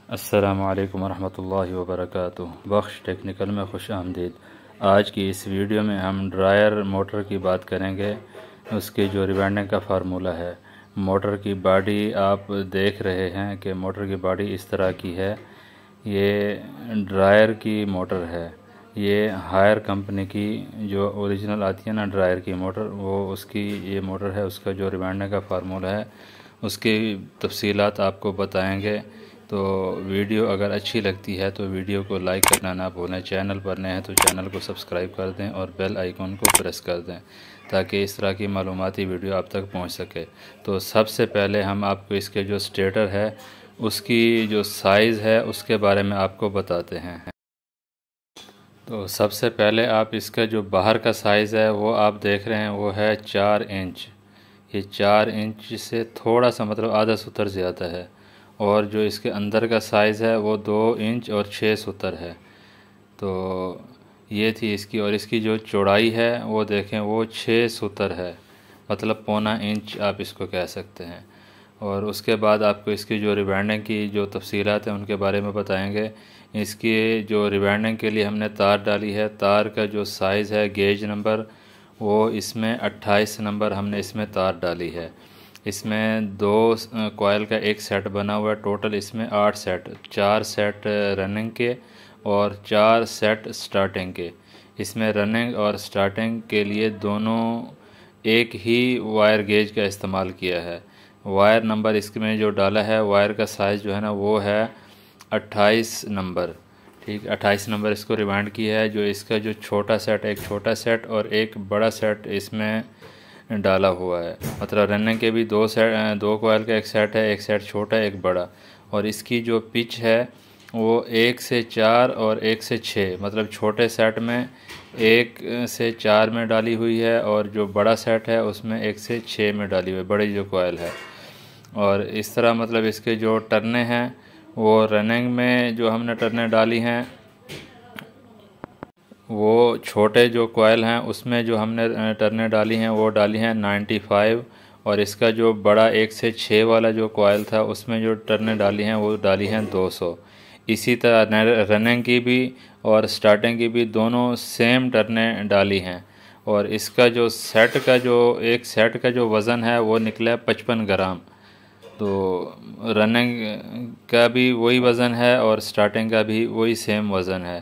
अस्सलामुअलैकुम वरहमतुल्लाहि वबरकातुहू। बख्श टेक्निकल में खुश आमदीद। आज की इस वीडियो में हम ड्रायर मोटर की बात करेंगे, उसके जो रिवाइंडिंग का फार्मूला है। मोटर की बॉडी आप देख रहे हैं कि मोटर की बॉडी इस तरह की है। ये ड्रायर की मोटर है। ये हायर कंपनी की जो ओरिजिनल आती है ना ड्रायर की मोटर, वो उसकी ये मोटर है। उसका जो रिवाइंडिंग का फार्मूला है उसकी तफसीलात आपको बताएंगे। तो वीडियो अगर अच्छी लगती है तो वीडियो को लाइक करना ना भूलें। चैनल पर नए हैं तो चैनल को सब्सक्राइब कर दें और बेल आइकॉन को प्रेस कर दें ताकि इस तरह की मालूमाती वीडियो आप तक पहुंच सके। तो सबसे पहले हम आपको इसके जो स्टेटर है उसकी जो साइज़ है उसके बारे में आपको बताते हैं। तो सबसे पहले आप इसका जो बाहर का साइज़ है वो आप देख रहे हैं, वो है 4 इंच। ये 4 इंच से थोड़ा सा मतलब आधा सूतर ज़्यादा है। और जो इसके अंदर का साइज़ है वो 2 इंच और 6 सूतर है। तो ये थी इसकी। और इसकी जो चौड़ाई है वो देखें, वो 6 सूतर है, मतलब पौना इंच आप इसको कह सकते हैं। और उसके बाद आपको इसकी जो रिवाइंडिंग की जो तफसीलात हैं उनके बारे में बताएंगे। इसकी जो रिवाइंडिंग के लिए हमने तार डाली है, तार का जो साइज़ है गेज नंबर, वो इसमें 28 नंबर हमने इसमें तार डाली है। इसमें 2 कॉयल का एक सेट बना हुआ है। टोटल इसमें 8 सेट, 4 सेट रनिंग के और 4 सेट स्टार्टिंग के। इसमें रनिंग और स्टार्टिंग के लिए दोनों एक ही वायर गेज का इस्तेमाल किया है। वायर नंबर इसमें जो डाला है, वायर का साइज़ जो है ना वो है 28 नंबर। ठीक, 28 नंबर इसको रिवाइंड किया है। जो इसका जो छोटा सेट, एक छोटा सेट और एक बड़ा सेट इसमें डाला हुआ है। मतलब रनिंग के भी 2 कॉयल का एक सेट है, एक सेट छोटा एक बड़ा। और इसकी जो पिच है वो 1 से 4 और 1 से 6, मतलब छोटे सेट में 1 से 4 में डाली हुई है और जो बड़ा सेट है उसमें 1 से 6 में डाली हुई है, बड़ी जो कॉयल है। और इस तरह मतलब इसके जो टर्ने हैं वो रनिंग में जो हमने टर्ने डाली हैं वो छोटे जो कॉयल हैं उसमें जो हमने टर्नें डाली हैं वो डाली हैं 95। और इसका जो बड़ा 1 से 6 वाला जो कॉयल था उसमें जो टर्नें डाली हैं वो डाली हैं 200। इसी तरह रनिंग की भी और स्टार्टिंग की भी दोनों सेम टर्नें डाली हैं। और इसका जो सेट का जो एक सेट का जो वज़न है वो निकला है 55 ग्राम। तो रनिंग का भी वही वज़न है और स्टार्टिंग का भी वही सेम वज़न है।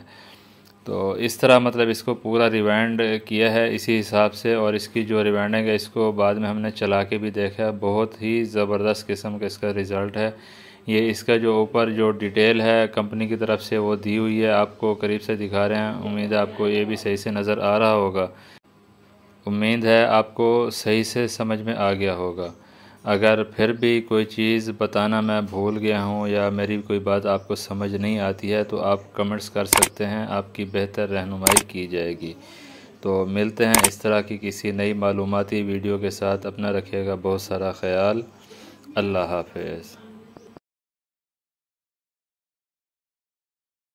तो इस तरह मतलब इसको पूरा रिवाइंड किया है इसी हिसाब से। और इसकी जो रिवाइंडिंग है इसको बाद में हमने चला के भी देखा, बहुत ही ज़बरदस्त किस्म का इसका रिज़ल्ट है। ये इसका जो ऊपर जो डिटेल है कंपनी की तरफ से वो दी हुई है, आपको करीब से दिखा रहे हैं। उम्मीद है आपको ये भी सही से नज़र आ रहा होगा। उम्मीद है आपको सही से समझ में आ गया होगा। अगर फिर भी कोई चीज़ बताना मैं भूल गया हूँ या मेरी कोई बात आपको समझ नहीं आती है तो आप कमेंट्स कर सकते हैं, आपकी बेहतर रहनुमाई की जाएगी। तो मिलते हैं इस तरह की किसी नई मालूमाती वीडियो के साथ। अपना रखिएगा बहुत सारा ख्याल। अल्लाह हाफ़िज़।